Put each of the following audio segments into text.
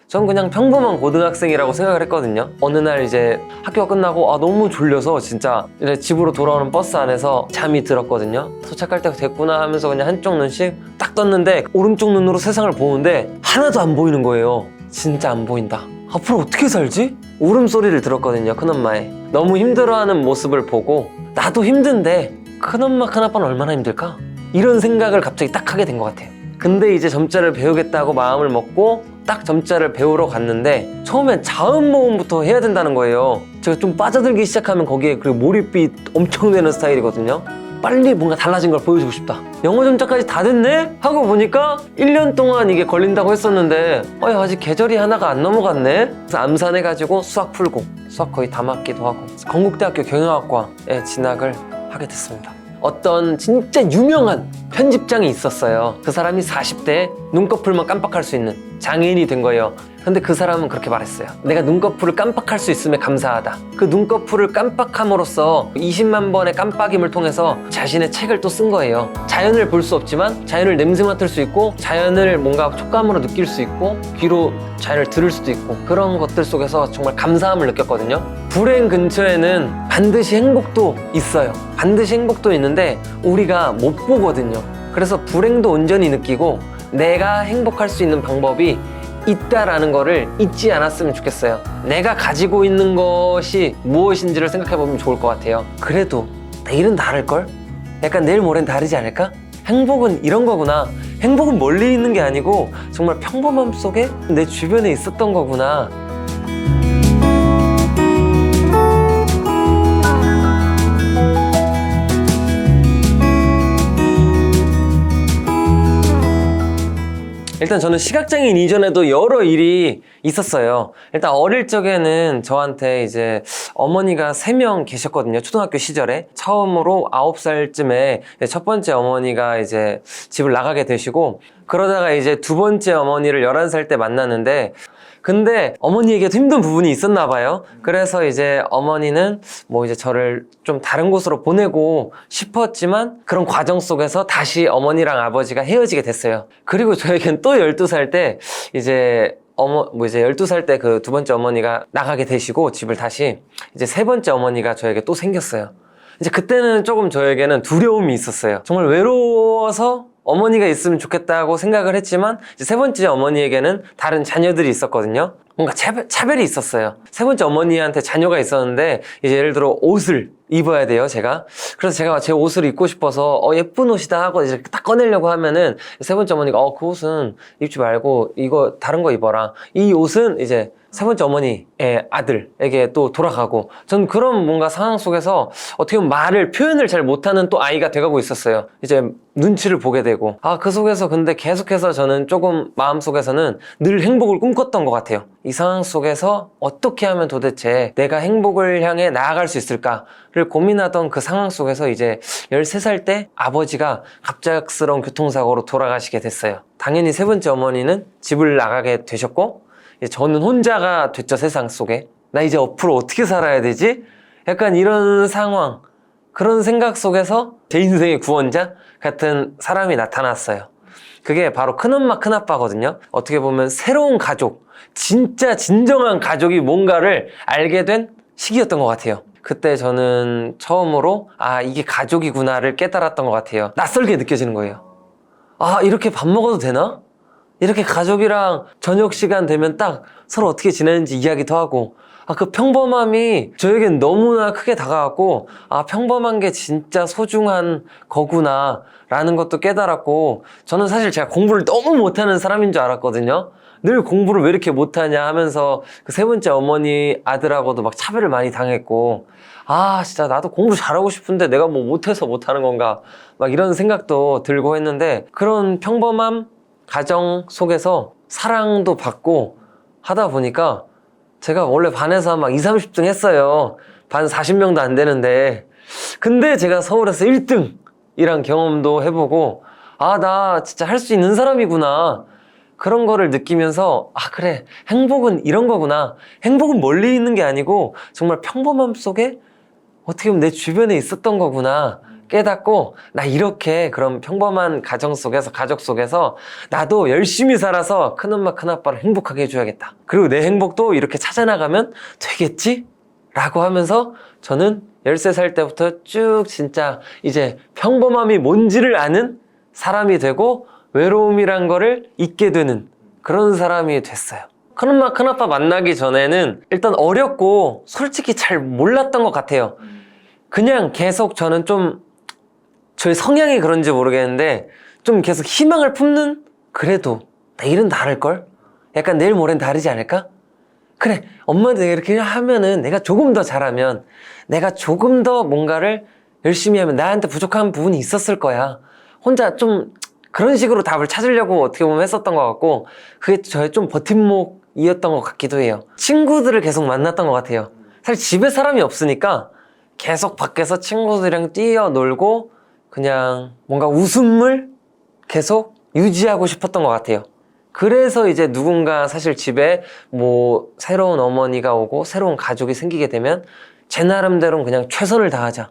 전 그냥 평범한 고등학생이라고 생각을 했거든요. 어느 날 이제 학교가 끝나고 너무 졸려서 진짜 이제 집으로 돌아오는 버스 안에서 잠이 들었거든요. 도착할 때 됐구나 하면서 그냥 한쪽 눈씩 딱 떴는데 오른쪽 눈으로 세상을 보는데 하나도 안 보이는 거예요. 진짜 안 보인다. 앞으로 어떻게 살지? 울음소리를 들었거든요, 큰엄마의. 너무 힘들어하는 모습을 보고 나도 힘든데 큰엄마 큰아빠는 얼마나 힘들까? 이런 생각을 갑자기 딱 하게 된 것 같아요. 근데 이제 점자를 배우겠다고 마음을 먹고 딱 점자를 배우러 갔는데 처음엔 자음 모음부터 해야 된다는 거예요. 제가 좀 빠져들기 시작하면 거기에 그리고 몰입이 엄청 되는 스타일이거든요. 빨리 뭔가 달라진 걸 보여주고 싶다. 영어 점자까지 다 됐네? 하고 보니까 1년 동안 이게 걸린다고 했었는데 아직 계절이 하나가 안 넘어갔네? 그래서 암산해가지고 수학 풀고 수학 거의 다 맞기도 하고 건국대학교 경영학과에 진학을 하게 됐습니다. 어떤 진짜 유명한 편집장이 있었어요. 그 사람이 40대에 눈꺼풀만 깜빡할 수 있는 장애인이 된 거예요. 근데 그 사람은 그렇게 말했어요. 내가 눈꺼풀을 깜빡할 수 있음에 감사하다. 그 눈꺼풀을 깜빡함으로써 20만 번의 깜빡임을 통해서 자신의 책을 또 쓴 거예요. 자연을 볼 수 없지만 자연을 냄새 맡을 수 있고 자연을 뭔가 촉감으로 느낄 수 있고 귀로 자연을 들을 수도 있고 그런 것들 속에서 정말 감사함을 느꼈거든요. 불행 근처에는 반드시 행복도 있어요. 반드시 행복도 있는데 우리가 못 보거든요. 그래서 불행도 온전히 느끼고 내가 행복할 수 있는 방법이 있다라는 거를 잊지 않았으면 좋겠어요. 내가 가지고 있는 것이 무엇인지를 생각해보면 좋을 것 같아요. 그래도 내일은 다를걸? 약간 내일 모레는 다르지 않을까? 행복은 이런 거구나. 행복은 멀리 있는 게 아니고 정말 평범함 속에 내 주변에 있었던 거구나. 일단 저는 시각장애인 이전에도 여러 일이 있었어요. 일단 어릴 적에는 저한테 이제 어머니가 3명 계셨거든요. 초등학교 시절에. 처음으로 9살쯤에 첫 번째 어머니가 이제 집을 나가게 되시고 그러다가 이제 두 번째 어머니를 11살 때 만났는데 근데 어머니에게도 힘든 부분이 있었나 봐요. 그래서 이제 어머니는 뭐 이제 저를 좀 다른 곳으로 보내고 싶었지만 그런 과정 속에서 다시 어머니랑 아버지가 헤어지게 됐어요. 그리고 저에겐 또 12살 때 이제 12살 때 그 두 번째 어머니가 나가게 되시고 집을 다시 이제 세 번째 어머니가 저에게 또 생겼어요. 이제 그때는 조금 저에게는 두려움이 있었어요. 정말 외로워서 어머니가 있으면 좋겠다고 생각을 했지만 이제 세 번째 어머니에게는 다른 자녀들이 있었거든요. 뭔가 차별이 있었어요. 세 번째 어머니한테 자녀가 있었는데 이제 예를 들어 옷을 입어야 돼요, 제가. 그래서 제가 제 옷을 입고 싶어서 예쁜 옷이다 하고 이제 딱 꺼내려고 하면은 세 번째 어머니가 그 옷은 입지 말고 이거 다른 거 입어라. 이 옷은 이제 세 번째 어머니의 아들에게 또 돌아가고 전 그런 뭔가 상황 속에서 어떻게 보면 표현을 잘 못하는 또 아이가 돼가고 있었어요. 이제 눈치를 보게 되고 그 속에서 근데 계속해서 저는 조금 마음속에서는 늘 행복을 꿈꿨던 것 같아요. 이 상황 속에서 어떻게 하면 도대체 내가 행복을 향해 나아갈 수 있을까를 고민하던 그 상황 속에서 이제 13살 때 아버지가 갑작스러운 교통사고로 돌아가시게 됐어요. 당연히 세 번째 어머니는 집을 나가게 되셨고 저는 혼자가 됐죠, 세상 속에. 나 이제 앞으로 어떻게 살아야 되지? 약간 이런 상황, 그런 생각 속에서 제 인생의 구원자 같은 사람이 나타났어요. 그게 바로 큰엄마, 큰아빠거든요. 어떻게 보면 새로운 가족, 진짜 진정한 가족이 뭔가를 알게 된 시기였던 것 같아요. 그때 저는 처음으로 이게 가족이구나를 깨달았던 것 같아요. 낯설게 느껴지는 거예요. 이렇게 밥 먹어도 되나? 이렇게 가족이랑 저녁 시간 되면 딱 서로 어떻게 지내는지 이야기도 하고 그 평범함이 저에겐 너무나 크게 다가왔고 평범한 게 진짜 소중한 거구나 라는 것도 깨달았고 저는 사실 제가 공부를 너무 못하는 사람인 줄 알았거든요. 늘 공부를 왜 이렇게 못하냐 하면서 그 세 번째 어머니 아들하고도 막 차별을 많이 당했고 진짜 나도 공부 잘하고 싶은데 내가 뭐 못해서 못하는 건가 막 이런 생각도 들고 했는데 그런 평범함 가정 속에서 사랑도 받고 하다 보니까 제가 원래 반에서 막 20, 30등 했어요. 반 40명도 안 되는데 근데 제가 서울에서 1등 이란 경험도 해보고 나 진짜 할 수 있는 사람이구나 그런 거를 느끼면서 그래 행복은 이런 거구나. 행복은 멀리 있는 게 아니고 정말 평범함 속에 어떻게 보면 내 주변에 있었던 거구나 깨닫고 나 이렇게 그런 평범한 가정 속에서 가족 속에서 나도 열심히 살아서 큰엄마 큰아빠를 행복하게 해줘야겠다. 그리고 내 행복도 이렇게 찾아나가면 되겠지? 라고 하면서 저는 13살 때부터 쭉 진짜 이제 평범함이 뭔지를 아는 사람이 되고 외로움이란 거를 잊게 되는 그런 사람이 됐어요. 큰엄마 큰아빠 만나기 전에는 일단 어렸고 솔직히 잘 몰랐던 것 같아요. 그냥 계속 저는 좀 저의 성향이 그런지 모르겠는데 좀 계속 희망을 품는, 그래도 내일은 다를걸? 약간 내일 모레는 다르지 않을까? 그래, 엄마도 이렇게 하면은 내가 조금 더 잘하면, 내가 조금 더 뭔가를 열심히 하면 나한테 부족한 부분이 있었을 거야. 혼자 좀 그런 식으로 답을 찾으려고 어떻게 보면 했었던 것 같고, 그게 저의 좀 버팀목이었던 것 같기도 해요. 친구들을 계속 만났던 것 같아요. 사실 집에 사람이 없으니까 계속 밖에서 친구들이랑 뛰어놀고 그냥 뭔가 웃음을 계속 유지하고 싶었던 것 같아요. 그래서 이제 누군가 사실 집에 뭐 새로운 어머니가 오고 새로운 가족이 생기게 되면 제 나름대로는 그냥 최선을 다하자.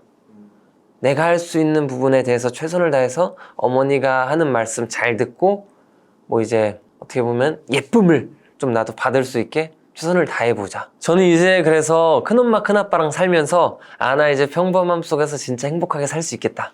내가 할 수 있는 부분에 대해서 최선을 다해서 어머니가 하는 말씀 잘 듣고 뭐 이제 어떻게 보면 예쁨을 좀 나도 받을 수 있게 최선을 다해보자. 저는 이제 그래서 큰엄마 큰아빠랑 살면서 나 이제 평범함 속에서 진짜 행복하게 살 수 있겠다.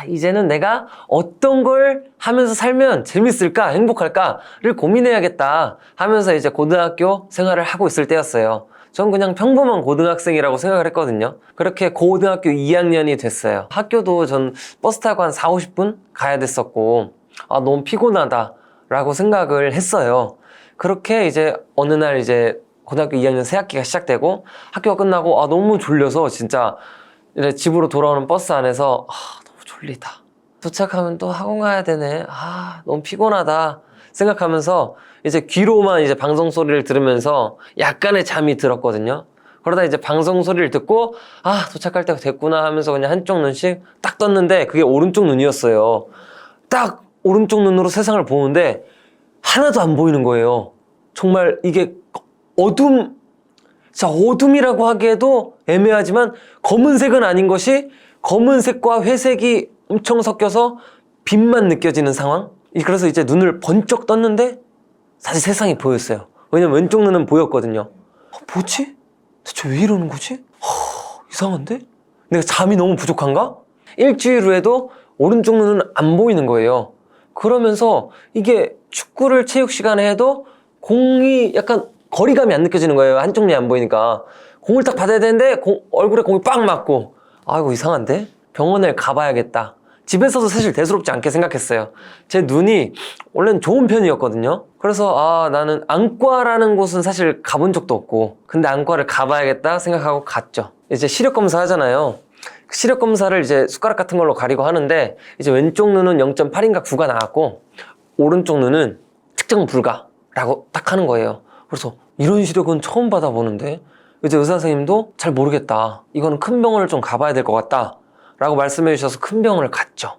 이제는 내가 어떤 걸 하면서 살면 재밌을까, 행복할까를 고민해야겠다 하면서 이제 고등학교 생활을 하고 있을 때였어요. 전 그냥 평범한 고등학생이라고 생각을 했거든요. 그렇게 고등학교 2학년이 됐어요. 학교도 전 버스 타고 한 4, 50분 가야 됐었고, 너무 피곤하다 라고 생각을 했어요. 그렇게 이제 어느 날 이제 고등학교 2학년 새 학기가 시작되고 학교가 끝나고 너무 졸려서 진짜 이제 집으로 돌아오는 버스 안에서 너무 졸리다. 도착하면 또 학원 가야 되네. 너무 피곤하다 생각하면서 이제 귀로만 이제 방송 소리를 들으면서 약간의 잠이 들었거든요. 그러다 이제 방송 소리를 듣고 도착할 때가 됐구나 하면서 그냥 한쪽 눈씩 딱 떴는데 그게 오른쪽 눈이었어요. 딱 오른쪽 눈으로 세상을 보는데 하나도 안 보이는 거예요. 정말 이게 어둠이라고 하기에도 애매하지만 검은색은 아닌 것이 검은색과 회색이 엄청 섞여서 빛만 느껴지는 상황? 그래서 이제 눈을 번쩍 떴는데 사실 세상이 보였어요. 왜냐면 왼쪽 눈은 보였거든요. 뭐지? 대체 왜 이러는 거지? 이상한데? 내가 잠이 너무 부족한가? 일주일 후에도 오른쪽 눈은 안 보이는 거예요. 그러면서 이게 축구를 체육 시간에 해도 공이 약간 거리감이 안 느껴지는 거예요. 한쪽 눈이 안 보이니까. 공을 딱 받아야 되는데 얼굴에 공이 빵 맞고 이거 이상한데? 병원에 가봐야겠다. 집에서도 사실 대수롭지 않게 생각했어요. 제 눈이 원래는 좋은 편이었거든요. 그래서 나는 안과라는 곳은 사실 가본 적도 없고 근데 안과를 가봐야겠다 생각하고 갔죠. 이제 시력 검사 하잖아요. 시력 검사를 이제 숟가락 같은 걸로 가리고 하는데 이제 왼쪽 눈은 0.8인가 9가 나왔고 오른쪽 눈은 측정 불가라고 딱 하는 거예요. 그래서 이런 시력은 처음 받아보는데 이제 의사 선생님도 잘 모르겠다. 이거는 큰 병원을 좀 가봐야 될 것 같다. 라고 말씀해 주셔서 큰 병원을 갔죠.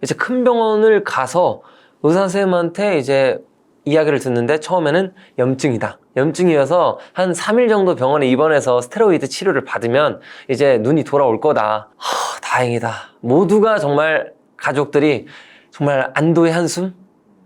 이제 큰 병원을 가서 의사 선생님한테 이제 이야기를 듣는데 처음에는 염증이다. 염증이어서 한 3일 정도 병원에 입원해서 스테로이드 치료를 받으면 이제 눈이 돌아올 거다. 다행이다. 모두가 정말 가족들이 정말 안도의 한숨?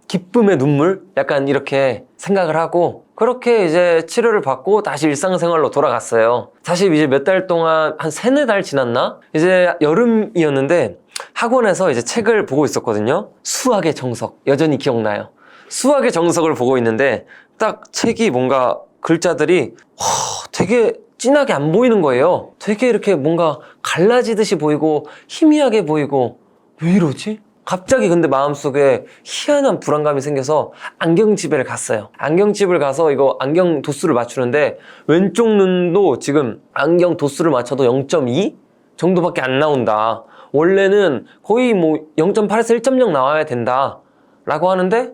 기쁨의 눈물? 약간 이렇게 생각을 하고 그렇게 이제 치료를 받고 다시 일상생활로 돌아갔어요. 사실 이제 몇 달 동안 한 3, 4달 지났나? 이제 여름이었는데 학원에서 이제 책을 보고 있었거든요. 수학의 정석. 여전히 기억나요. 수학의 정석을 보고 있는데 딱 책이 뭔가 글자들이 되게 진하게 안 보이는 거예요. 되게 이렇게 뭔가 갈라지듯이 보이고 희미하게 보이고 왜 이러지? 갑자기 근데 마음속에 희한한 불안감이 생겨서 안경집에 갔어요. 안경집을 가서 이거 안경 도수를 맞추는데 왼쪽 눈도 지금 안경 도수를 맞춰도 0.2 정도밖에 안 나온다. 원래는 거의 뭐 0.8에서 1.0 나와야 된다 라고 하는데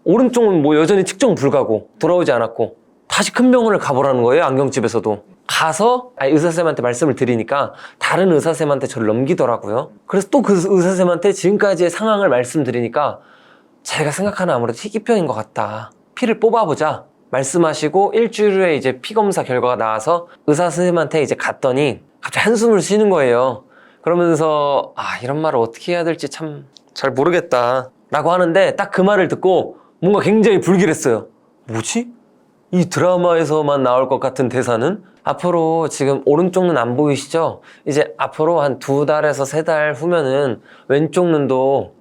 오른쪽은 뭐 여전히 측정 불가고 돌아오지 않았고 다시 큰 병원을 가보라는 거예요. 안경집에서도 가서 의사쌤한테 말씀을 드리니까 다른 의사쌤한테 저를 넘기더라고요. 그래서 또 그 의사쌤한테 지금까지의 상황을 말씀드리니까 제가 생각하는 아무래도 희귀병인 것 같다. 피를 뽑아보자 말씀하시고 일주일 후에 이제 피 검사 결과가 나와서 의사 선생님한테 이제 갔더니 갑자기 한숨을 쉬는 거예요. 그러면서 이런 말을 어떻게 해야 될지 참 잘 모르겠다 라고 하는데 딱 그 말을 듣고 뭔가 굉장히 불길했어요. 뭐지? 이 드라마에서만 나올 것 같은 대사는? 앞으로 지금 오른쪽 눈 안 보이시죠? 이제 앞으로 한 2달에서 3달 후면은 왼쪽 눈도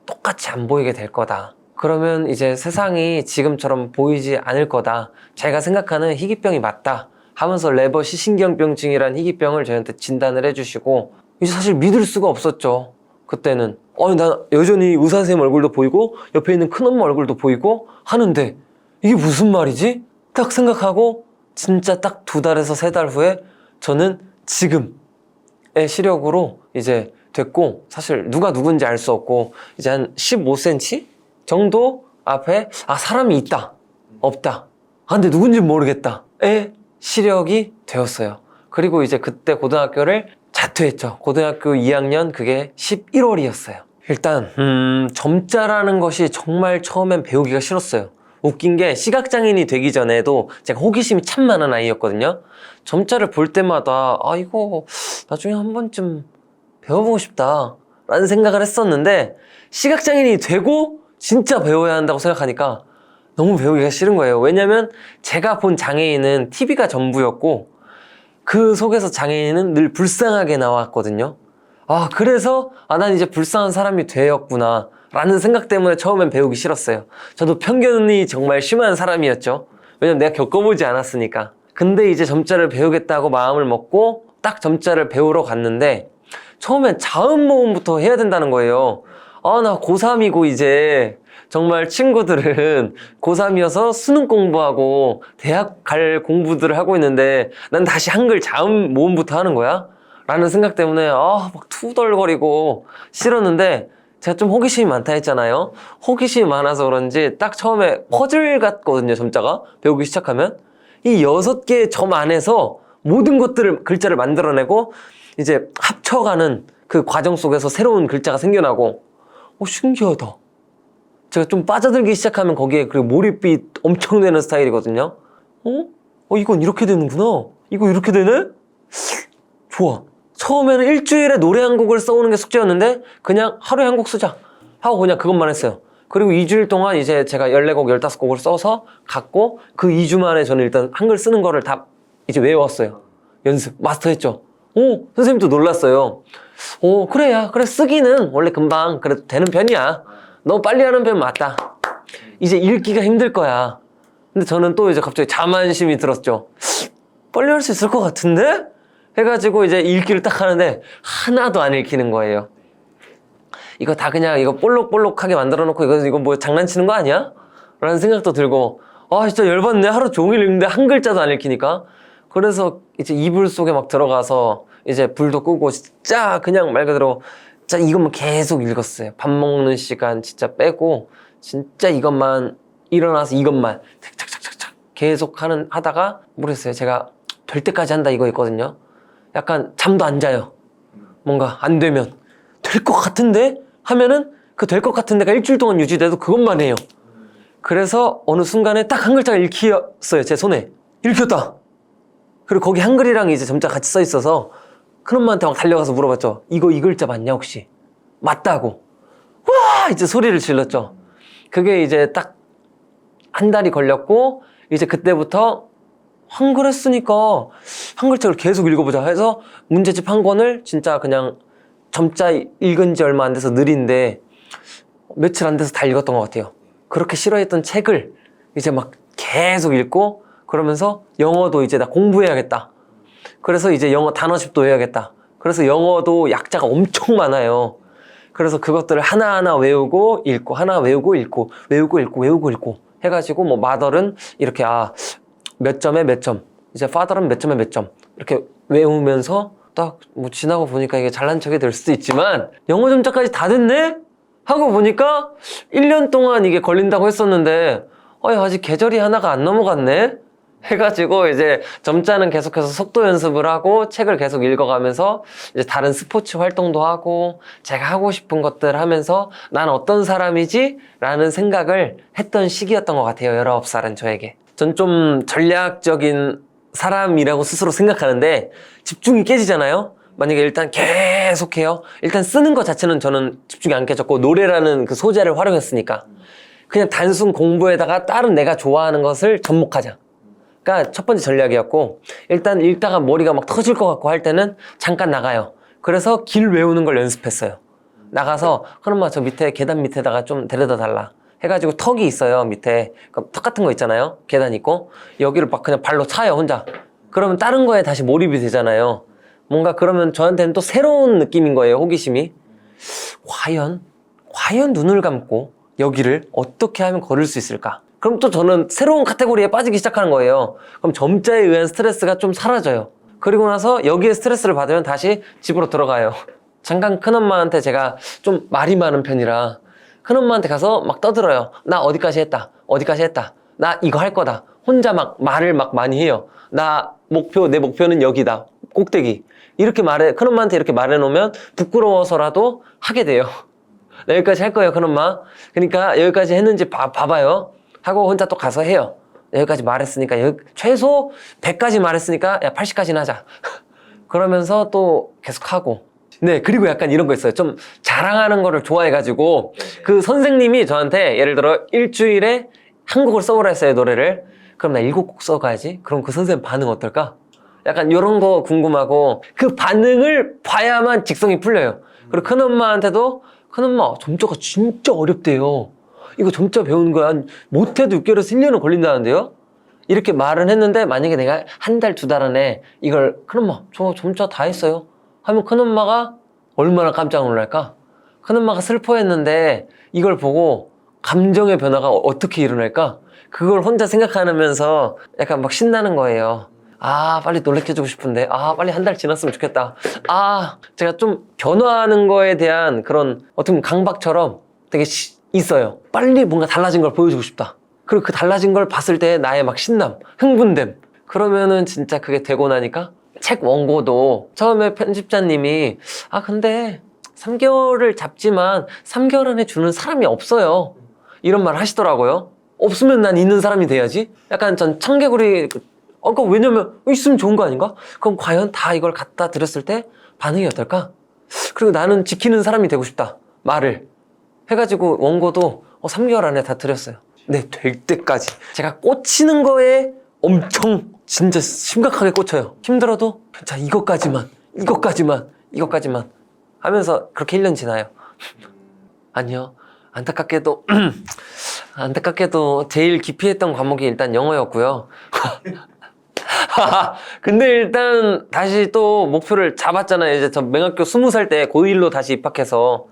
똑같이 안 보이게 될 거다. 그러면 이제 세상이 지금처럼 보이지 않을 거다. 자기가 생각하는 희귀병이 맞다 하면서 레버시 신경병증이란 희귀병을 저희한테 진단을 해주시고 이제 사실 믿을 수가 없었죠. 그때는 난 여전히 의사 선생님 얼굴도 보이고 옆에 있는 큰엄마 얼굴도 보이고 하는데 이게 무슨 말이지? 딱 생각하고 진짜 딱 2달에서 3달 후에 저는 지금의 시력으로 이제 됐고, 사실 누가 누군지 알 수 없고 이제 한 15cm 정도 앞에 사람이 있다 없다 근데 누군지 모르겠다의 시력이 되었어요. 그리고 이제 그때 고등학교를 자퇴했죠. 고등학교 2학년 그게 11월이었어요. 일단 점자라는 것이 정말 처음엔 배우기가 싫었어요. 웃긴 게 시각장애인이 되기 전에도 제가 호기심이 참 많은 아이였거든요. 점자를 볼 때마다 이거 나중에 한 번쯤 배워보고 싶다 라는 생각을 했었는데 시각장애인이 되고 진짜 배워야 한다고 생각하니까 너무 배우기가 싫은 거예요. 왜냐면 제가 본 장애인은 TV가 전부였고 그 속에서 장애인은 늘 불쌍하게 나왔거든요. 그래서 난 이제 불쌍한 사람이 되었구나 라는 생각 때문에 처음엔 배우기 싫었어요. 저도 편견이 정말 심한 사람이었죠. 왜냐면 내가 겪어보지 않았으니까. 근데 이제 점자를 배우겠다고 마음을 먹고 딱 점자를 배우러 갔는데 처음엔 자음 모음부터 해야 된다는 거예요. 나 고3이고 이제 정말 친구들은 고3이어서 수능 공부하고 대학 갈 공부들을 하고 있는데 난 다시 한글 자음 모음부터 하는 거야? 라는 생각 때문에 막 투덜거리고 싫었는데 제가 좀 호기심이 많다 했잖아요. 호기심이 많아서 그런지 딱 처음에 퍼즐 같거든요. 점자가 배우기 시작하면 이 6개의 점 안에서 모든 것들을 글자를 만들어내고 이제 합쳐가는 그 과정 속에서 새로운 글자가 생겨나고 신기하다. 제가 좀 빠져들기 시작하면 거기에 그리고 몰입이 엄청 되는 스타일이거든요. 이건 이렇게 되는구나. 이거 이렇게 되네? 좋아. 처음에는 일주일에 노래 한 곡을 써오는 게 숙제였는데 그냥 하루에 한 곡 쓰자 하고 그냥 그것만 했어요. 그리고 2주일 동안 이제 제가 14곡, 15곡을 써서 갔고 그 2주 만에 저는 일단 한글 쓰는 거를 다 이제 외웠어요. 연습, 마스터했죠. 선생님도 놀랐어요. 그래 쓰기는 원래 금방 그래도 되는 편이야. 너무 빨리 하는 편 맞다. 이제 읽기가 힘들 거야. 근데 저는 또 이제 갑자기 자만심이 들었죠. 빨리 할 수 있을 것 같은데? 해가지고 이제 읽기를 딱 하는데 하나도 안 읽히는 거예요. 이거 다 그냥 이거 볼록볼록하게 만들어 놓고 이거 뭐 장난치는 거 아니야? 라는 생각도 들고 진짜 열받네. 하루 종일 읽는데 한 글자도 안 읽히니까. 그래서 이제 이불 속에 막 들어가서 이제 불도 끄고 진짜 그냥 말 그대로 진짜 이것만 계속 읽었어요. 밥 먹는 시간 진짜 빼고 진짜 이것만 일어나서 이것만 착착착착 계속 하다가 모르겠어요. 제가 될 때까지 한다 이거 있거든요. 약간 잠도 안 자요. 뭔가 안 되면 될 것 같은데 하면은 그 될 것 같은 데가 일주일 동안 유지돼도 그것만 해요. 그래서 어느 순간에 딱 한 글자가 읽혔어요. 제 손에 읽혔다. 그리고 거기 한글이랑 이제 점자 같이 써 있어서 큰엄마한테 막 달려가서 물어봤죠. 이거 이 글자 맞냐 혹시? 맞다고. 와 이제 소리를 질렀죠. 그게 이제 딱 한 달이 걸렸고 이제 그때부터 한글 했으니까 한 글자를 계속 읽어보자 해서 문제집 한 권을 진짜 그냥 점자 읽은 지 얼마 안 돼서 느린데 며칠 안 돼서 다 읽었던 것 같아요. 그렇게 싫어했던 책을 이제 막 계속 읽고 그러면서 영어도 이제 나 공부해야겠다. 그래서 이제 영어 단어집도 해야겠다. 그래서 영어도 약자가 엄청 많아요. 그래서 그것들을 하나하나 외우고 읽고 하나 외우고 읽고 외우고 읽고 해가지고 뭐 mother은 이렇게 몇 점에 몇 점, 이제 father은 몇 점에 몇 점 이렇게 외우면서 딱 뭐 지나고 보니까 이게 잘난 척이 될 수도 있지만 영어 점자까지 다 됐네? 하고 보니까 1년 동안 이게 걸린다고 했었는데 아직 계절이 하나가 안 넘어갔네? 해가지고 이제 점자는 계속해서 속도 연습을 하고 책을 계속 읽어가면서 이제 다른 스포츠 활동도 하고 제가 하고 싶은 것들 하면서 난 어떤 사람이지? 라는 생각을 했던 시기였던 것 같아요. 19살은 저에게. 전 좀 전략적인 사람이라고 스스로 생각하는데 집중이 깨지잖아요. 만약에 일단 계속해요. 일단 쓰는 것 자체는 저는 집중이 안 깨졌고 노래라는 그 소재를 활용했으니까 그냥 단순 공부에다가 다른 내가 좋아하는 것을 접목하자. 그러니까 첫 번째 전략이었고 일단 읽다가 머리가 막 터질 것 같고 할 때는 잠깐 나가요. 그래서 길 외우는 걸 연습했어요. 나가서 그럼 저 밑에 계단 밑에다가 좀 데려다 달라 해가지고 턱이 있어요. 밑에 턱 같은 거 있잖아요. 계단 있고 여기를 막 그냥 발로 차요 혼자. 그러면 다른 거에 다시 몰입이 되잖아요. 뭔가 그러면 저한테는 또 새로운 느낌인 거예요. 호기심이. 과연 눈을 감고 여기를 어떻게 하면 걸을 수 있을까? 그럼 또 저는 새로운 카테고리에 빠지기 시작하는 거예요. 그럼 점자에 의한 스트레스가 좀 사라져요. 그리고 나서 여기에 스트레스를 받으면 다시 집으로 들어가요. 잠깐 큰엄마한테 제가 좀 말이 많은 편이라 큰엄마한테 가서 막 떠들어요. 나 어디까지 했다. 나 이거 할 거다. 혼자 막 말을 막 많이 해요. 내 목표는 여기다. 꼭대기. 이렇게 큰엄마한테 이렇게 말해놓으면 부끄러워서라도 하게 돼요. 나 여기까지 할 거예요, 큰엄마. 그러니까 여기까지 했는지 봐봐요. 하고 혼자 또 가서 해요. 여기까지 말했으니까, 최소 100까지 말했으니까, 야, 80까지는 하자. 그러면서 또 계속 하고. 네, 그리고 약간 이런 거 있어요. 좀 자랑하는 거를 좋아해가지고, 그 선생님이 저한테 예를 들어 일주일에 한 곡을 써보라 했어요, 노래를. 그럼 나 7곡 써가야지. 그럼 그 선생님 반응 어떨까? 약간 이런 거 궁금하고, 그 반응을 봐야만 직성이 풀려요. 그리고 큰엄마한테도, 큰엄마, 점자가 진짜 어렵대요. 이거 점자 배우는 거 못해도 6개월에서 1년은 걸린다는데요? 이렇게 말은 했는데 만약에 내가 한 달, 2달 안에 이걸 큰엄마 저 점자 다 했어요 하면 큰엄마가 얼마나 깜짝 놀랄까? 큰엄마가 슬퍼했는데 이걸 보고 감정의 변화가 어떻게 일어날까? 그걸 혼자 생각하면서 약간 막 신나는 거예요. 아, 빨리 놀래켜주고 싶은데, 아, 빨리 한 달 지났으면 좋겠다. 아, 제가 좀 변화하는 거에 대한 그런 어떻게 보면 강박처럼 되게 있어요. 빨리 뭔가 달라진 걸 보여주고 싶다. 그리고 그 달라진 걸 봤을 때 나의 막 신남, 흥분됨. 그러면은 진짜 그게 되고 나니까 책 원고도 처음에 편집자님이 근데 3개월을 잡지만 3개월 안에 주는 사람이 없어요. 이런 말 하시더라고요. 없으면 난 있는 사람이 돼야지. 약간 전 청개구리 왜냐면 있으면 좋은 거 아닌가? 그럼 과연 다 이걸 갖다 드렸을 때 반응이 어떨까? 그리고 나는 지키는 사람이 되고 싶다. 말을 해가지고 원고도 3개월 안에 다 드렸어요. 네, 될 때까지. 제가 꽂히는 거에 엄청 진짜 심각하게 꽂혀요. 힘들어도 자 이것까지만 하면서 그렇게 1년 지나요. 아니요. 안타깝게도 제일 기피했던 과목이 일단 영어였고요. 근데 일단 다시 또 목표를 잡았잖아요. 이제 저 맹학교 20살 때 고1로 다시 입학해서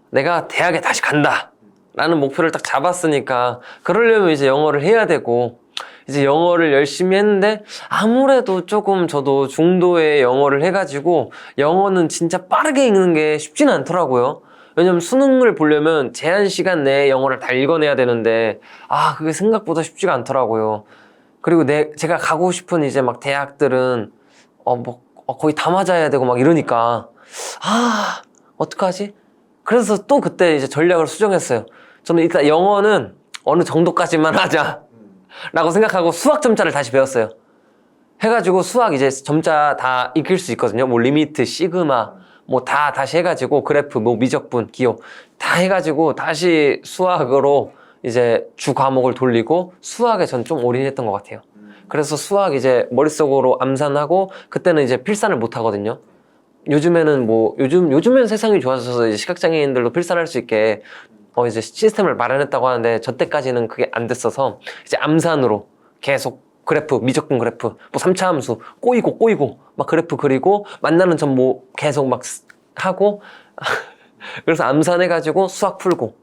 내가 대학에 다시 간다 라는 목표를 딱 잡았으니까 그러려면 이제 영어를 해야 되고 이제 영어를 열심히 했는데 아무래도 조금 저도 중도의 영어를 해가지고 영어는 진짜 빠르게 읽는 게 쉽지는 않더라고요. 왜냐면 수능을 보려면 제한 시간 내에 영어를 다 읽어내야 되는데 그게 생각보다 쉽지가 않더라고요. 그리고 제가 가고 싶은 이제 막 대학들은 거의 다 맞아야 되고 막 이러니까 어떡하지? 그래서 또 그때 이제 전략을 수정했어요. 저는 일단 영어는 어느 정도까지만 하자 라고 생각하고 수학 점자를 다시 배웠어요. 해가지고 수학 이제 점자 다 익힐 수 있거든요. 뭐 리미트, 시그마 뭐 다 다시 해가지고 그래프, 뭐 미적분, 기호 다 해가지고 다시 수학으로 이제 주 과목을 돌리고 수학에 전 좀 올인했던 것 같아요. 그래서 수학 이제 머릿속으로 암산하고 그때는 이제 필산을 못 하거든요. 요즘에는 요즘엔 세상이 좋아져서 이제 시각장애인들도 필산할 수 있게 이제 시스템을 마련했다고 하는데 저 때까지는 그게 안 됐어서 이제 암산으로 계속 그래프, 미적분 그래프, 뭐 3차 함수 꼬이고 막 그래프 그리고 만나는 점 뭐 계속 막 하고 그래서 암산해가지고 수학 풀고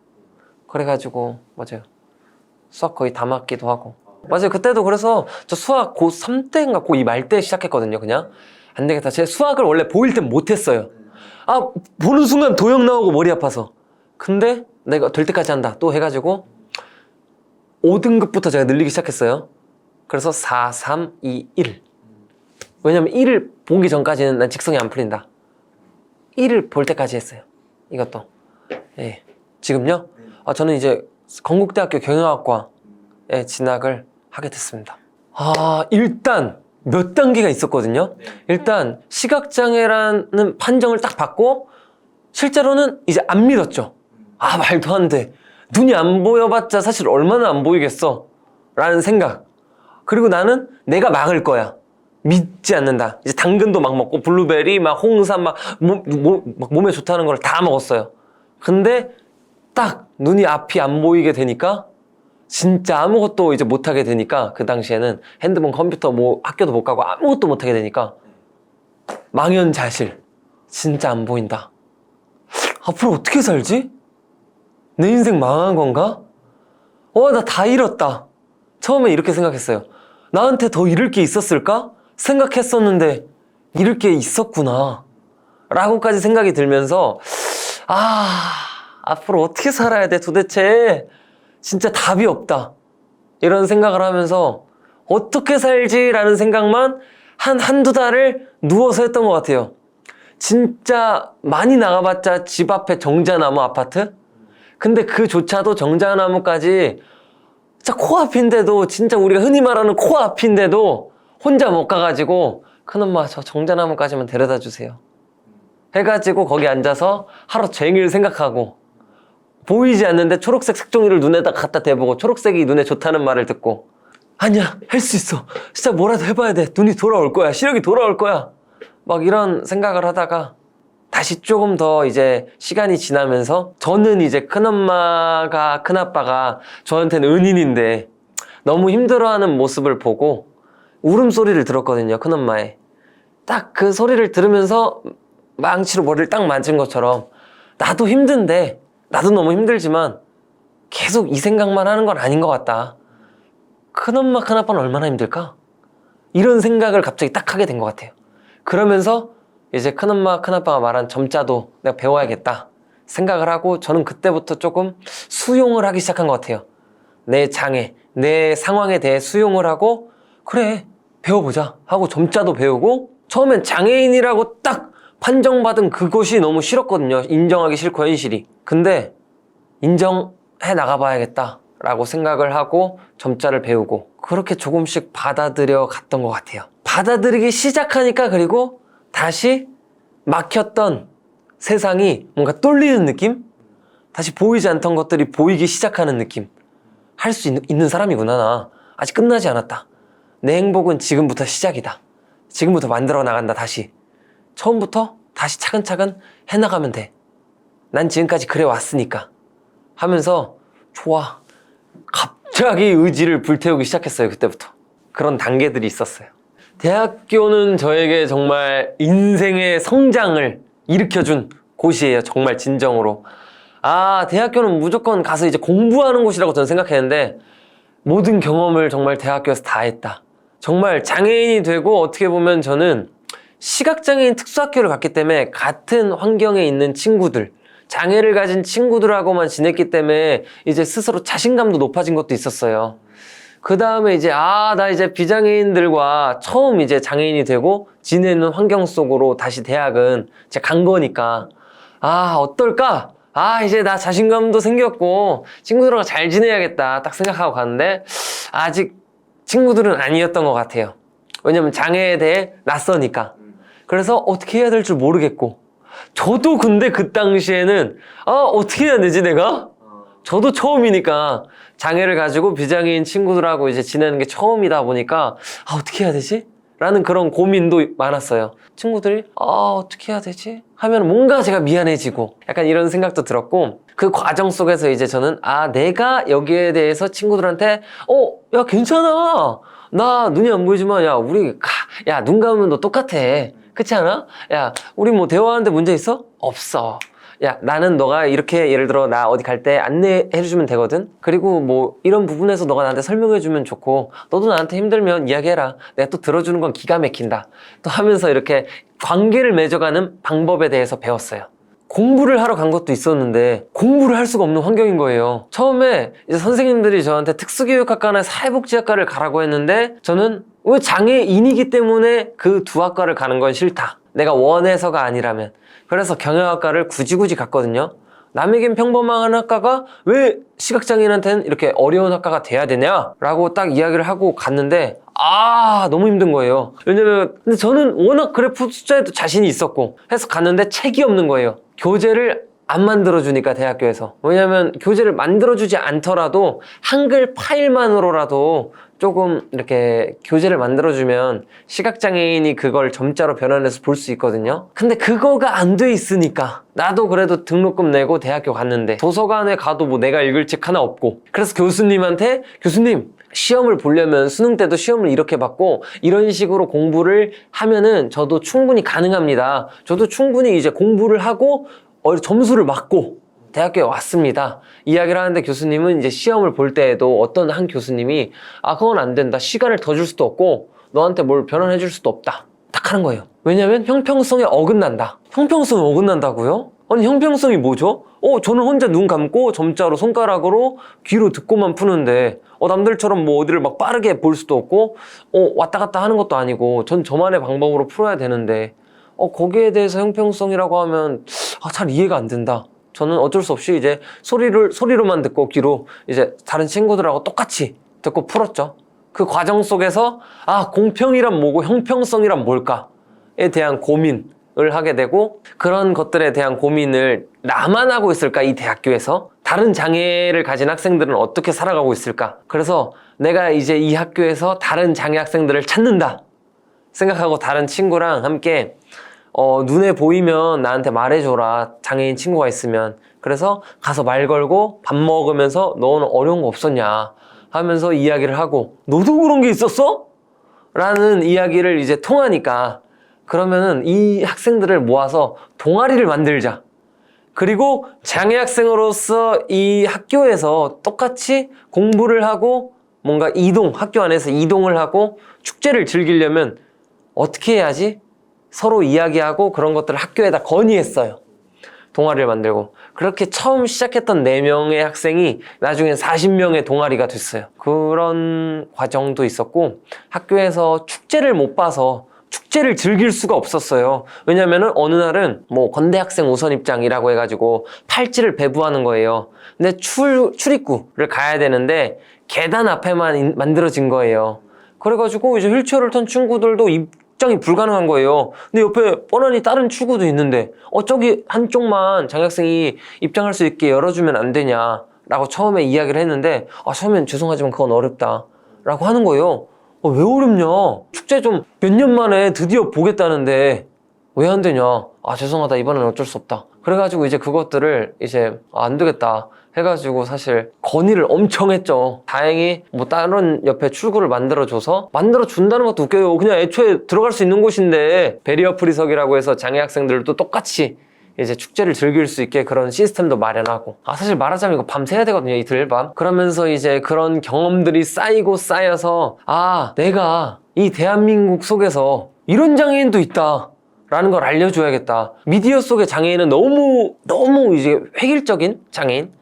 그래가지고 맞아요. 수학 거의 다 맞기도 하고 맞아요. 그때도 그래서 저 수학 고3 때인가 고2 말 때 시작했거든요. 그냥 안 되겠다. 제 수학을 원래 보일 땐 못했어요. 보는 순간 도형 나오고 머리 아파서. 근데 내가 될 때까지 한다 또 해가지고 5등급부터 제가 늘리기 시작했어요. 그래서 4, 3, 2, 1 왜냐면 1을 보기 전까지는 난 직성이 안 풀린다. 1을 볼 때까지 했어요. 이것도 지금요? 저는 이제 건국대학교 경영학과에 진학을 하게 됐습니다. 일단 몇 단계가 있었거든요. 일단 시각장애라는 판정을 딱 받고 실제로는 이제 안 믿었죠. 아, 말도 안 돼. 눈이 안 보여봤자 사실 얼마나 안 보이겠어 라는 생각. 그리고 나는 내가 막을 거야. 믿지 않는다. 이제 당근도 막 먹고 블루베리 막 홍삼 막 몸에 좋다는 걸 다 먹었어요. 근데 딱 눈이 앞이 안 보이게 되니까 진짜 아무것도 이제 못하게 되니까, 그 당시에는 핸드폰, 컴퓨터, 뭐 학교도 못 가고 아무것도 못하게 되니까 망연자실. 진짜 안 보인다. 앞으로 어떻게 살지? 내 인생 망한 건가? 나 다 잃었다. 처음에 이렇게 생각했어요. 나한테 더 잃을 게 있었을까? 생각했었는데 잃을 게 있었구나 라고까지 생각이 들면서, 앞으로 어떻게 살아야 돼 도대체? 진짜 답이 없다 이런 생각을 하면서 어떻게 살지라는 생각만 한두 달을 누워서 했던 것 같아요. 진짜 많이 나가봤자 집 앞에 정자나무 아파트? 근데 그조차도 정자나무까지 진짜 코앞인데도, 진짜 우리가 흔히 말하는 코앞인데도 혼자 못 가가지고, 큰엄마 저 정자나무까지만 데려다 주세요 해가지고 거기 앉아서 하루 종일 생각하고, 보이지 않는데 초록색 색종이를 눈에다 갖다 대보고 초록색이 눈에 좋다는 말을 듣고, 아니야 할 수 있어, 진짜 뭐라도 해봐야 돼, 눈이 돌아올 거야, 시력이 돌아올 거야, 막 이런 생각을 하다가 다시 조금 더 이제 시간이 지나면서, 저는 이제 큰엄마가 큰아빠가 저한테는 은인인데 너무 힘들어하는 모습을 보고 울음소리를 들었거든요. 큰엄마의 딱 그 소리를 들으면서 망치로 머리를 딱 맞은 것처럼, 나도 힘든데, 나도 너무 힘들지만 계속 이 생각만 하는 건 아닌 것 같다. 큰엄마 큰아빠는 얼마나 힘들까? 이런 생각을 갑자기 딱 하게 된 것 같아요. 그러면서 이제 큰엄마 큰아빠가 말한 점자도 내가 배워야겠다 생각을 하고, 저는 그때부터 조금 수용을 하기 시작한 것 같아요. 내 장애, 내 상황에 대해 수용을 하고, 그래 배워보자 하고 점자도 배우고, 처음엔 장애인이라고 딱 판정받은 그것이 너무 싫었거든요. 인정하기 싫고 현실이. 근데 인정해 나가봐야겠다 라고 생각을 하고 점자를 배우고, 그렇게 조금씩 받아들여 갔던 것 같아요. 받아들이기 시작하니까, 그리고 다시 막혔던 세상이 뭔가 뚫리는 느낌? 다시 보이지 않던 것들이 보이기 시작하는 느낌. 할 수 있는 사람이구나, 나. 아직 끝나지 않았다. 내 행복은 지금부터 시작이다. 지금부터 만들어 나간다. 다시 처음부터 다시 차근차근 해나가면 돼. 난 지금까지 그래 왔으니까 하면서, 좋아, 갑자기 의지를 불태우기 시작했어요. 그때부터. 그런 단계들이 있었어요. 대학교는 저에게 정말 인생의 성장을 일으켜준 곳이에요. 정말 진정으로. 대학교는 무조건 가서 이제 공부하는 곳이라고 저는 생각했는데, 모든 경험을 정말 대학교에서 다 했다. 정말 장애인이 되고, 어떻게 보면 저는 시각장애인 특수학교를 갔기 때문에 같은 환경에 있는 친구들, 장애를 가진 친구들하고만 지냈기 때문에 이제 스스로 자신감도 높아진 것도 있었어요. 그 다음에 이제 나 이제 비장애인들과 처음 이제 장애인이 되고 지내는 환경 속으로 다시 대학은 이제 간 거니까, 어떨까? 이제 나 자신감도 생겼고 친구들하고 잘 지내야겠다 딱 생각하고 갔는데, 아직 친구들은 아니었던 것 같아요. 왜냐면 장애에 대해 낯서니까. 그래서 어떻게 해야 될 줄 모르겠고, 저도 근데 그 당시에는 어떻게 해야 되지 내가? 저도 처음이니까, 장애를 가지고 비장애인 친구들하고 이제 지내는 게 처음이다 보니까 어떻게 해야 되지? 라는 그런 고민도 많았어요. 친구들이 어떻게 해야 되지? 하면 뭔가 제가 미안해지고 약간 이런 생각도 들었고, 그 과정 속에서 이제 저는 내가 여기에 대해서 친구들한테 야 괜찮아, 나 눈이 안 보이지만 야 눈 감으면 너 똑같아, 그렇지 않아? 야 우리 뭐 대화하는데 문제 있어? 없어. 야 나는 너가 이렇게 예를 들어 나 어디 갈 때 안내해주면 되거든. 그리고 뭐 이런 부분에서 너가 나한테 설명해주면 좋고, 너도 나한테 힘들면 이야기해라, 내가 또 들어주는 건 기가 막힌다 또 하면서 이렇게 관계를 맺어가는 방법에 대해서 배웠어요. 공부를 하러 간 것도 있었는데 공부를 할 수가 없는 환경인 거예요. 처음에 이제 선생님들이 저한테 특수교육학과나 사회복지학과를 가라고 했는데, 저는 왜 장애인이기 때문에 그 두 학과를 가는 건 싫다, 내가 원해서가 아니라면. 그래서 경영학과를 굳이 갔거든요. 남에겐 평범한 학과가 왜 시각장애인한테는 이렇게 어려운 학과가 돼야 되냐? 라고 딱 이야기를 하고 갔는데, 너무 힘든 거예요. 왜냐면 근데 저는 워낙 그래프 숫자에도 자신이 있었고 해서 갔는데 책이 없는 거예요. 교재를 안 만들어주니까 대학교에서. 왜냐면 교재를 만들어주지 않더라도 한글 파일만으로라도 조금 이렇게 교재를 만들어주면 시각장애인이 그걸 점자로 변환해서 볼 수 있거든요. 근데 그거가 안 돼 있으니까 나도 그래도 등록금 내고 대학교 갔는데 도서관에 가도 뭐 내가 읽을 책 하나 없고, 그래서 교수님한테 교수님 시험을 보려면 수능 때도 시험을 이렇게 받고 이런 식으로 공부를 하면은 저도 충분히 가능합니다. 저도 충분히 이제 공부를 하고 점수를 맞고 대학교에 왔습니다. 이야기를 하는데 교수님은 이제 시험을 볼 때에도 어떤 한 교수님이 그건 안 된다. 시간을 더 줄 수도 없고 너한테 뭘 변환해 줄 수도 없다. 딱 하는 거예요. 왜냐면 형평성에 어긋난다. 형평성에 어긋난다고요? 아니 형평성이 뭐죠? 저는 혼자 눈 감고 점자로 손가락으로 귀로 듣고만 푸는데 남들처럼 뭐 어디를 막 빠르게 볼 수도 없고 왔다 갔다 하는 것도 아니고 전 저만의 방법으로 풀어야 되는데 거기에 대해서 형평성이라고 하면 잘 이해가 안 된다. 저는 어쩔 수 없이 이제 소리로만 듣고 귀로 이제 다른 친구들하고 똑같이 듣고 풀었죠. 그 과정 속에서 공평이란 뭐고 형평성이란 뭘까에 대한 고민을 하게 되고, 그런 것들에 대한 고민을 나만 하고 있을까 이 대학교에서? 다른 장애를 가진 학생들은 어떻게 살아가고 있을까? 그래서 내가 이제 이 학교에서 다른 장애 학생들을 찾는다 생각하고 다른 친구랑 함께 눈에 보이면 나한테 말해줘라, 장애인 친구가 있으면. 그래서 가서 말 걸고 밥 먹으면서 너는 어려운 거 없었냐 하면서 이야기를 하고, 너도 그런 게 있었어? 라는 이야기를 이제 통하니까, 그러면은 이 학생들을 모아서 동아리를 만들자. 그리고 장애 학생으로서 이 학교에서 똑같이 공부를 하고 뭔가 학교 안에서 이동을 하고 축제를 즐기려면 어떻게 해야지? 서로 이야기하고 그런 것들을 학교에다 건의했어요. 동아리를 만들고. 그렇게 처음 시작했던 4명의 학생이 나중엔 40명의 동아리가 됐어요. 그런 과정도 있었고, 학교에서 축제를 못 봐서 축제를 즐길 수가 없었어요. 왜냐면은 어느 날은 뭐 건대 학생 우선 입장이라고 해가지고 팔찌를 배부하는 거예요. 근데 출입구를 가야 되는데 계단 앞에만 만들어진 거예요. 그래가지고 이제 휠체어를 탄 친구들도 입장이 불가능한 거예요. 근데 옆에 뻔하니 다른 출구도 있는데 저기 한쪽만 장학생이 입장할 수 있게 열어주면 안 되냐 라고 처음에 이야기를 했는데 처음엔 죄송하지만 그건 어렵다 라고 하는 거예요. 왜 어렵냐? 축제 좀 몇 년 만에 드디어 보겠다는데 왜 안 되냐? 죄송하다, 이번엔 어쩔 수 없다. 그래가지고 이제 그것들을 이제 안 되겠다 해가지고 사실 건의를 엄청 했죠. 다행히 뭐 다른 옆에 출구를 만들어줘서, 만들어준다는 것도 웃겨요. 그냥 애초에 들어갈 수 있는 곳인데 베리어 프리석이라고 해서 장애 학생들도 똑같이 이제 축제를 즐길 수 있게 그런 시스템도 마련하고, 사실 말하자면 이거 밤 새야 되거든요, 이틀 밤. 그러면서 이제 그런 경험들이 쌓이고 쌓여서 내가 이 대한민국 속에서 이런 장애인도 있다 라는 걸 알려줘야겠다. 미디어 속의 장애인은 너무 이제 획일적인 장애인,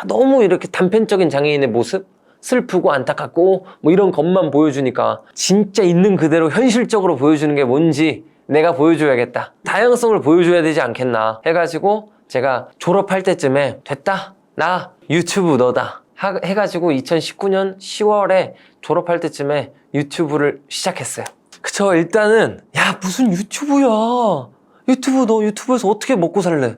너무 이렇게 단편적인 장애인의 모습, 슬프고 안타깝고 뭐 이런 것만 보여주니까 진짜 있는 그대로 현실적으로 보여주는 게 뭔지 내가 보여줘야겠다. 다양성을 보여줘야 되지 않겠나 해가지고 제가 졸업할 때쯤에 됐다, 나 유튜브 너다 해가지고 2019년 10월에 졸업할 때쯤에 유튜브를 시작했어요. 그쵸. 일단은 무슨 유튜브야, 너 유튜브에서 어떻게 먹고 살래?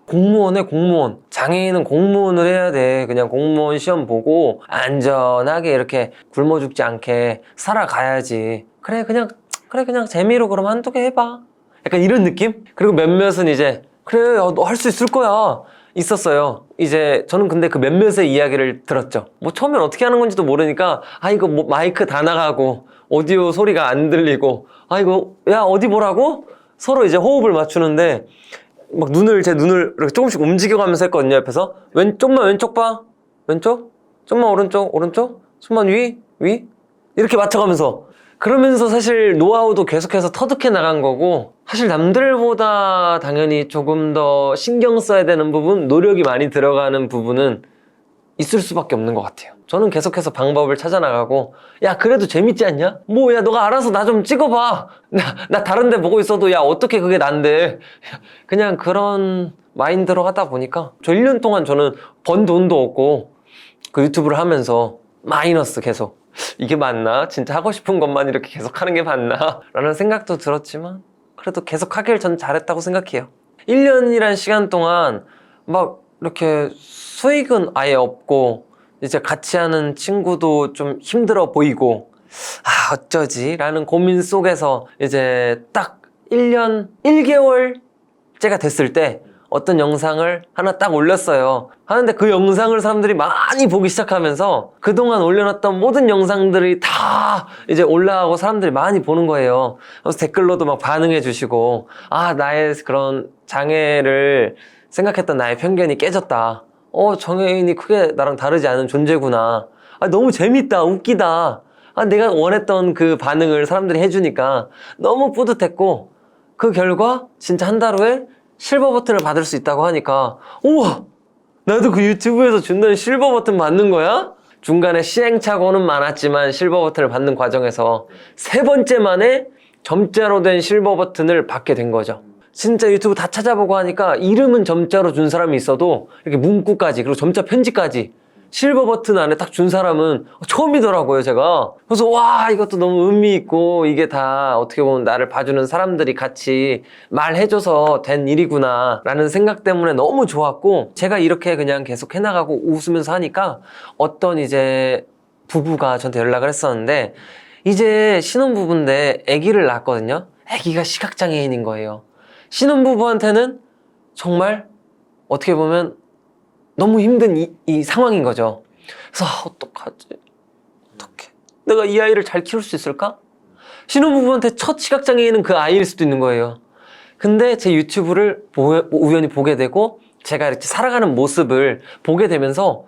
공무원에 공무원. 장애인은 공무원을 해야 돼. 그냥 공무원 시험 보고 안전하게 이렇게 굶어 죽지 않게 살아가야지. 그래 그냥 재미로 그럼 한두 개 해봐. 약간 이런 느낌? 그리고 몇몇은 이제 그래 너 할 수 있을 거야 있었어요. 이제 저는 근데 그 몇몇의 이야기를 들었죠. 뭐 처음엔 어떻게 하는 건지도 모르니까 이거 뭐 마이크 다 나가고 오디오 소리가 안 들리고 이거 야 어디 보라고? 서로 이제 호흡을 맞추는데 막 제 눈을 이렇게 조금씩 움직여가면서 했거든요. 옆에서 좀만 왼쪽 봐, 왼쪽, 좀만 오른쪽, 좀만 위 이렇게 맞춰가면서, 그러면서 사실 노하우도 계속해서 터득해 나간 거고, 사실 남들보다 당연히 조금 더 신경 써야 되는 부분, 노력이 많이 들어가는 부분은 있을 수밖에 없는 것 같아요. 저는 계속해서 방법을 찾아 나가고, 그래도 재밌지 않냐? 너가 알아서 나 좀 찍어봐. 나 다른 데 보고 있어도 어떻게 그게 난데. 그냥 그런 마인드로 하다 보니까 저 1년 동안 저는 번 돈도 없고 그 유튜브를 하면서 마이너스 계속. 이게 맞나? 진짜 하고 싶은 것만 이렇게 계속 하는 게 맞나? 라는 생각도 들었지만 그래도 계속 하길 전 잘했다고 생각해요. 1년이란 시간 동안 막 이렇게 수익은 아예 없고 이제 같이 하는 친구도 좀 힘들어 보이고 어쩌지? 라는 고민 속에서 이제 딱 1년 1개월째가 됐을 때 어떤 영상을 하나 딱 올렸어요. 하는데 그 영상을 사람들이 많이 보기 시작하면서 그동안 올려놨던 모든 영상들이 다 이제 올라가고 사람들이 많이 보는 거예요. 그래서 댓글로도 막 반응해 주시고 나의 그런 장애를 생각했던 나의 편견이 깨졌다. 정혜인이 크게 나랑 다르지 않은 존재구나. 너무 재밌다, 웃기다. 내가 원했던 그 반응을 사람들이 해주니까 너무 뿌듯했고 그 결과 진짜 한 달 후에 실버 버튼을 받을 수 있다고 하니까 우와! 나도 그 유튜브에서 준다는 실버 버튼 받는 거야? 중간에 시행착오는 많았지만 실버 버튼을 받는 과정에서 3번째 만에 점자로 된 실버 버튼을 받게 된 거죠. 진짜 유튜브 다 찾아보고 하니까 이름은 점자로 준 사람이 있어도 이렇게 문구까지 그리고 점자 편지까지 실버 버튼 안에 딱 준 사람은 처음이더라고요, 제가. 그래서 와, 이것도 너무 의미 있고 이게 다 어떻게 보면 나를 봐주는 사람들이 같이 말해줘서 된 일이구나 라는 생각 때문에 너무 좋았고 제가 이렇게 그냥 계속 해나가고 웃으면서 하니까 어떤 이제 부부가 저한테 연락을 했었는데 이제 신혼부부인데 아기를 낳았거든요. 아기가 시각장애인인 거예요. 신혼부부한테는 정말 어떻게 보면 너무 힘든 이 상황인 거죠. 그래서 어떡하지? 어떡해? 내가 이 아이를 잘 키울 수 있을까? 신혼부부한테 첫 시각장애인은 그 아이일 수도 있는 거예요. 근데 제 유튜브를 우연히 보게 되고 제가 이렇게 살아가는 모습을 보게 되면서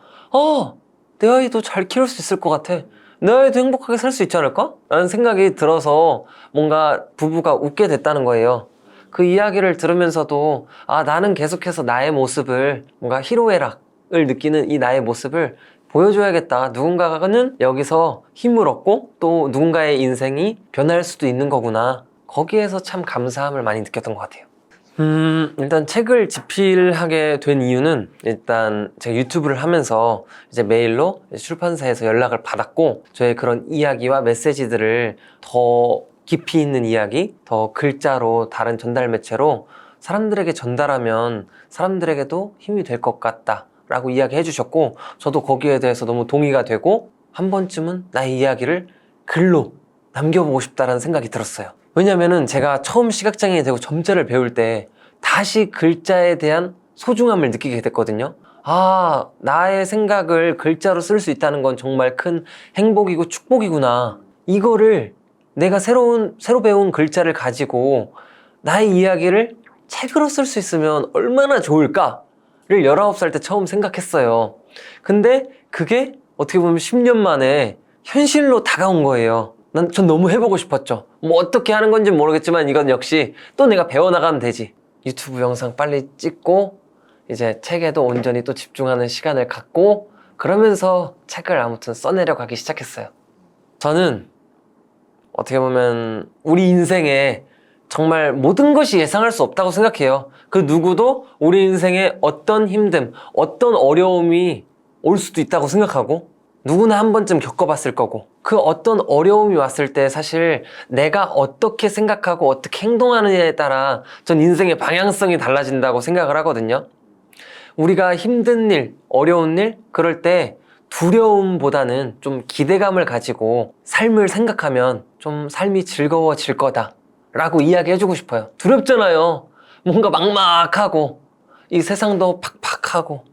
내 아이도 잘 키울 수 있을 것 같아. 내 아이도 행복하게 살 수 있지 않을까? 라는 생각이 들어서 뭔가 부부가 웃게 됐다는 거예요. 그 이야기를 들으면서도 나는 계속해서 나의 모습을 뭔가 희로애락을 느끼는 이 나의 모습을 보여줘야겠다. 누군가는 여기서 힘을 얻고 또 누군가의 인생이 변할 수도 있는 거구나. 거기에서 참 감사함을 많이 느꼈던 것 같아요. 일단 책을 집필하게 된 이유는 일단 제가 유튜브를 하면서 이제 메일로 출판사에서 연락을 받았고 저의 그런 이야기와 메시지들을 더 깊이 있는 이야기, 더 글자로 다른 전달 매체로 사람들에게 전달하면 사람들에게도 힘이 될 것 같다 라고 이야기해 주셨고 저도 거기에 대해서 너무 동의가 되고 한 번쯤은 나의 이야기를 글로 남겨보고 싶다라는 생각이 들었어요. 왜냐면은 제가 처음 시각장애인이 되고 점자를 배울 때 다시 글자에 대한 소중함을 느끼게 됐거든요. 나의 생각을 글자로 쓸 수 있다는 건 정말 큰 행복이고 축복이구나. 이거를 내가 새로 배운 글자를 가지고 나의 이야기를 책으로 쓸 수 있으면 얼마나 좋을까를 19살 때 처음 생각했어요. 근데 그게 어떻게 보면 10년 만에 현실로 다가온 거예요. 전 너무 해보고 싶었죠. 뭐 어떻게 하는 건지 모르겠지만 이건 역시 또 내가 배워나가면 되지. 유튜브 영상 빨리 찍고 이제 책에도 온전히 또 집중하는 시간을 갖고 그러면서 책을 아무튼 써내려 가기 시작했어요. 저는 어떻게 보면 우리 인생에 정말 모든 것이 예상할 수 없다고 생각해요. 그 누구도 우리 인생에 어떤 힘듦, 어떤 어려움이 올 수도 있다고 생각하고 누구나 한 번쯤 겪어봤을 거고 그 어떤 어려움이 왔을 때 사실 내가 어떻게 생각하고 어떻게 행동하느냐에 따라 전 인생의 방향성이 달라진다고 생각을 하거든요. 우리가 힘든 일, 어려운 일 그럴 때 두려움보다는 좀 기대감을 가지고 삶을 생각하면 좀 삶이 즐거워질 거다 라고 이야기해주고 싶어요. 두렵잖아요. 뭔가 막막하고 이 세상도 팍팍하고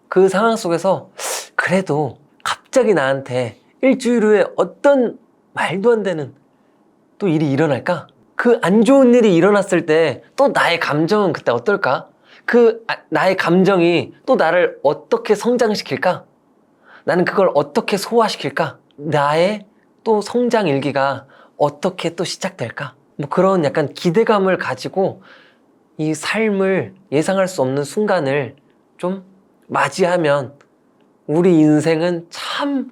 그 상황 속에서 그래도 갑자기 나한테 일주일 후에 어떤 말도 안 되는 또 일이 일어날까? 그 안 좋은 일이 일어났을 때 또 나의 감정은 그때 어떨까? 나의 감정이 또 나를 어떻게 성장시킬까? 나는 그걸 어떻게 소화시킬까? 나의 또 성장 일기가 어떻게 또 시작될까? 뭐 그런 약간 기대감을 가지고 이 삶을 예상할 수 없는 순간을 좀 맞이하면 우리 인생은 참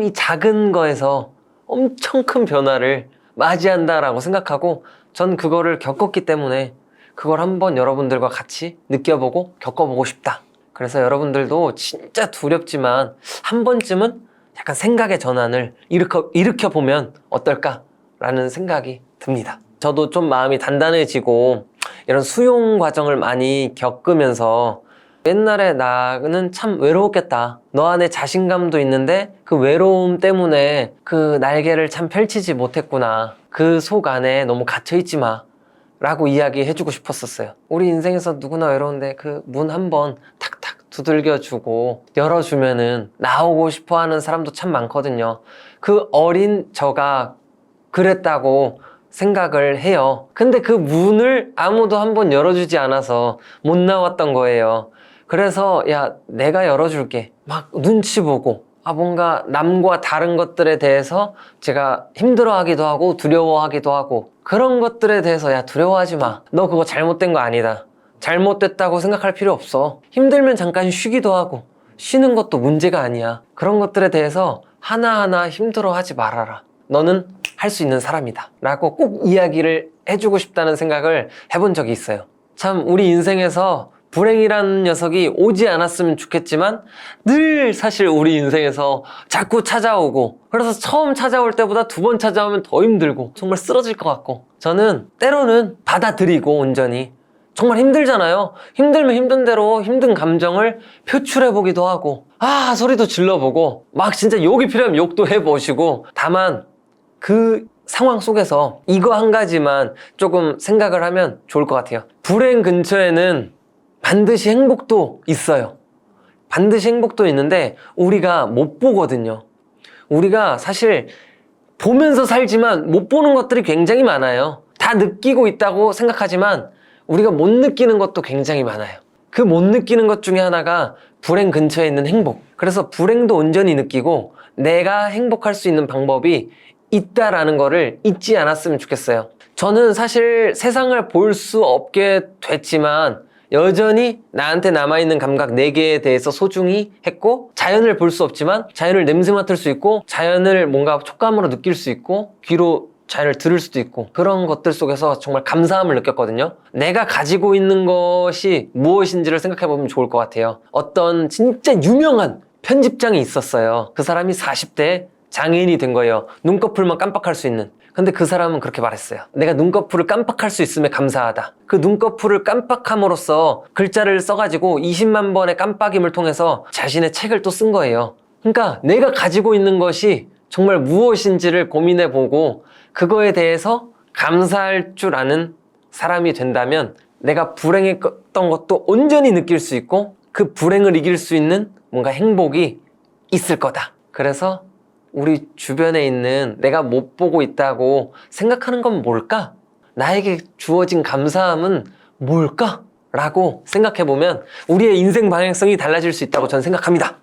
이 작은 거에서 엄청 큰 변화를 맞이한다라고 생각하고 전 그거를 겪었기 때문에 그걸 한번 여러분들과 같이 느껴보고 겪어보고 싶다. 그래서 여러분들도 진짜 두렵지만 한 번쯤은 약간 생각의 전환을 일으켜 보면 어떨까라는 생각이 듭니다. 저도 좀 마음이 단단해지고 이런 수용 과정을 많이 겪으면서 옛날에 나는 참 외로웠겠다. 너 안에 자신감도 있는데 그 외로움 때문에 그 날개를 참 펼치지 못했구나. 그 속 안에 너무 갇혀있지 마. 라고 이야기해주고 싶었었어요. 우리 인생에서 누구나 외로운데 그 문 한번 탁탁 두들겨주고 열어주면은 나오고 싶어 하는 사람도 참 많거든요. 그 어린 저가 그랬다고 생각을 해요. 근데 그 문을 아무도 한번 열어주지 않아서 못 나왔던 거예요. 그래서 야, 내가 열어줄게. 막 눈치 보고 뭔가 남과 다른 것들에 대해서 제가 힘들어하기도 하고 두려워하기도 하고 그런 것들에 대해서 야, 두려워하지 마. 너 그거 잘못된 거 아니다. 잘못됐다고 생각할 필요 없어. 힘들면 잠깐 쉬기도 하고 쉬는 것도 문제가 아니야. 그런 것들에 대해서 하나하나 힘들어하지 말아라. 너는 할 수 있는 사람이다. 라고 꼭 이야기를 해주고 싶다는 생각을 해본 적이 있어요. 참 우리 인생에서 불행이라는 녀석이 오지 않았으면 좋겠지만 늘 사실 우리 인생에서 자꾸 찾아오고 그래서 처음 찾아올 때보다 두 번 찾아오면 더 힘들고 정말 쓰러질 것 같고 저는 때로는 받아들이고 온전히 정말 힘들잖아요. 힘들면 힘든 대로 힘든 감정을 표출해보기도 하고 소리도 질러보고 막 진짜 욕이 필요하면 욕도 해보시고 다만 그 상황 속에서 이거 한 가지만 조금 생각을 하면 좋을 것 같아요. 불행 근처에는 반드시 행복도 있어요. 반드시 행복도 있는데 우리가 못 보거든요. 우리가 사실 보면서 살지만 못 보는 것들이 굉장히 많아요. 다 느끼고 있다고 생각하지만 우리가 못 느끼는 것도 굉장히 많아요. 그 못 느끼는 것 중에 하나가 불행 근처에 있는 행복. 그래서 불행도 온전히 느끼고 내가 행복할 수 있는 방법이 있다라는 거를 잊지 않았으면 좋겠어요. 저는 사실 세상을 볼 수 없게 됐지만 여전히 나한테 남아있는 감각 4개에 대해서 소중히 했고 자연을 볼 수 없지만 자연을 냄새 맡을 수 있고 자연을 뭔가 촉감으로 느낄 수 있고 귀로 자연을 들을 수도 있고 그런 것들 속에서 정말 감사함을 느꼈거든요. 내가 가지고 있는 것이 무엇인지를 생각해보면 좋을 것 같아요. 어떤 진짜 유명한 편집장이 있었어요. 그 사람이 40대에 장애인이 된 거예요. 눈꺼풀만 깜빡할 수 있는. 근데 그 사람은 그렇게 말했어요. 내가 눈꺼풀을 깜빡할 수 있음에 감사하다. 그 눈꺼풀을 깜빡함으로써 글자를 써가지고 20만 번의 깜빡임을 통해서 자신의 책을 또 쓴 거예요. 그러니까 내가 가지고 있는 것이 정말 무엇인지를 고민해보고 그거에 대해서 감사할 줄 아는 사람이 된다면 내가 불행했던 것도 온전히 느낄 수 있고 그 불행을 이길 수 있는 뭔가 행복이 있을 거다. 그래서 우리 주변에 있는 내가 못 보고 있다고 생각하는 건 뭘까? 나에게 주어진 감사함은 뭘까? 라고 생각해보면 우리의 인생 방향성이 달라질 수 있다고 저는 생각합니다.